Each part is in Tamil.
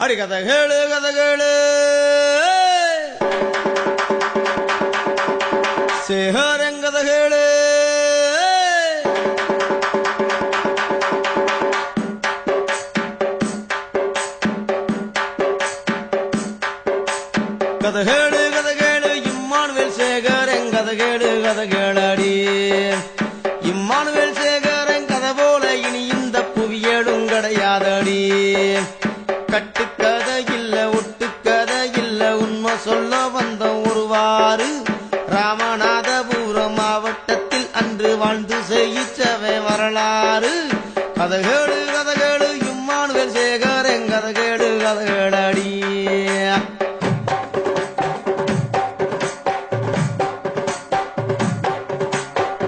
அடி கதை கேளு கதை கேளு சேகரன் கதை கேளு கதை கேளு கதை கேளு இம்மானுவேல் சேகரன் கதை கேளு கதை கேளடி இம்மானுவேல் சேகரன் கதை போல இனி இந்த புவியேடும் கிடையாதடி கட்டுக்கதை இல்ல ஒட்டுக்கதை இல்ல உண்மை சொல்ல வந்த ஒருவாறு ராமநாதபுரம் மாவட்டத்தில் அன்று வாழ்ந்து செய்யிச்சவை வரலாறு கதைகேடு கதைகேடு இம்மானுவேல் சேகரன் கதைகேடு கதைகேடடி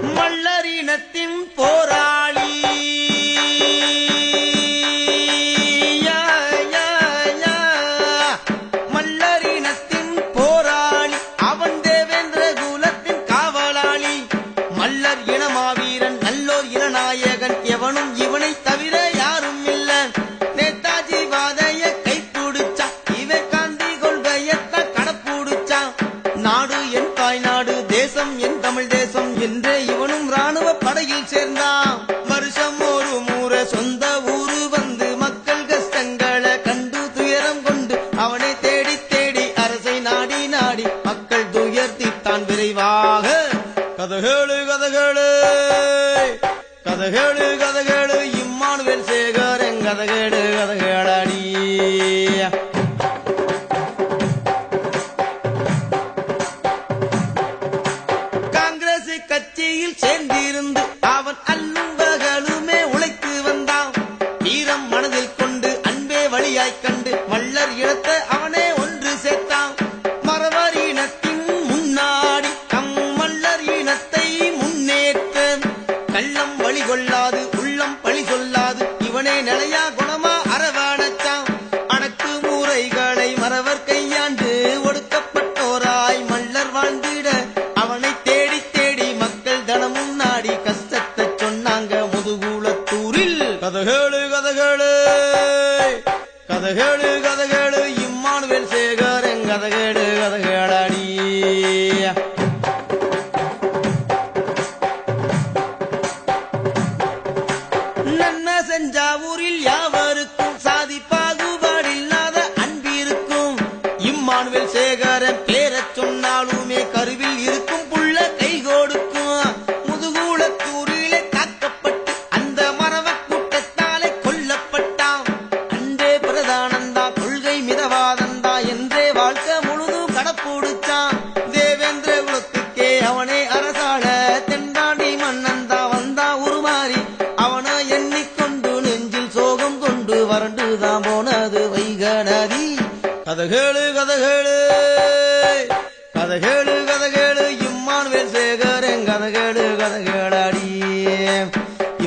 மல்லரினத்தின் போராளி மல்லரினத்தின் போராளி அவன் தேவேந்திர குலத்தின் காவலாளி மல்லர் இனமாவீரன் நல்லோர் இனநாயகன் எவனும் இவனை தவிர யாரும் இல்ல நேதாஜி வாதைய கை பிடிச்சான் இவன் காந்தி கொள்கையத்தான் கடப்புடிச்சான் நாடு என் தாய்நாடு தேசம் என் தமிழ் தேசம் என்றே இவனும் ராணுவ படையில் சேர்ந்தான் வருஷம் ஒரு முறை சொந்த ஊரு வந்து மக்கள் கஷ்டங்களை கண்டு துயரம் கொண்டு அவனை தேடி தேடி அரசை நாடி நாடி மக்கள் துயர்த்தித்தான் விரைவாக கதைகேளு கதைகேளு கதைகேளு கதைகேளு இம்மானுவேல் சேகரன் கதைகேடு கதைகேளடி காங்கிரஸ் கட்சியில் சேர்ந்திருந்து அவன் அல்லும் பகலுமே உழைத்து வந்தான் வீரம் மனதில் கொண்டு அன்பே வழியாய்க் கண்டு மல்லர் இனத்தை அவனே ஒன்று சேர்த்தான் மறவர் இனத்தின் முன்னாடி தம் மல்லர் இனத்தை முன்னேற்ற கள்ளம் வழி கொள்ளாது உள்ளம் பழி சொல்லாது இவனே நிலையா குணமா அரவணைச்சான் அணக்கு முறைகளை மறவர் கையாண்டு ஒடுக்கப்பட்டோராய் மல்லர் வாழ்ந்திட அவனை தேடி தேடி மக்கள் தனமும் நாடி கஷ்டத்தை சொன்னாங்க முதுகுளத்தூரில் கதைகேளு கதைகேளு கதைகேளு கதைகேளு இம்மானுவேல் சேகரன் கதைகேடு கதைகேளடி நன்மை செஞ்சா ஊரில் யாவருக்கும் சாதி பாகுபாடில்லாத அன்பிருக்கும் இம்மானுவேல் சேகரன் பேரச் சொன்னாலுமே கருவில் இருக்கும் புள்ள கை கொடுக்கும் முதுகுளத்தூரிலே தாக்கப்பட்டு அந்த மரவ கூட்டத்தாலே கொல்லப்பட்டான் அன்றே பிரதானந்தா கொள்கை மிதவாதந்தா என்றே வாழ்க்கை முழுதும் கடப்புடிச்சான் தேவேந்திர குலத்துக்கே அவனே அரசாள தென்பாண்டி மன்னந்தா வந்தா உருமாறி அவனை எண்ணிக்கொண்டு நெஞ்சில் சோகம் கொண்டு வறண்டுதான் போனது வைகநதி கதைகேளு கதைகேளு கதைகேளு கதைகேளு இம்மானுவேல் சேகரன் கதைகேடு கதைகேளடி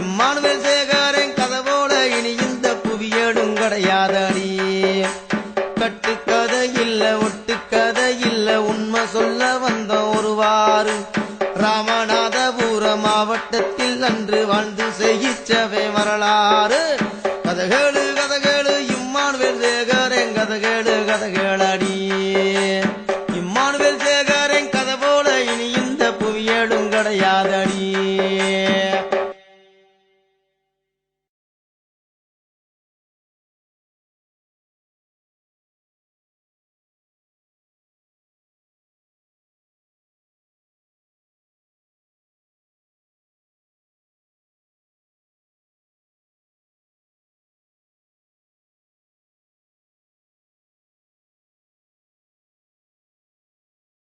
இம்மானுவேல் சேகரன் கதை போல இனி இந்த புவியேடும் கிடையாதடி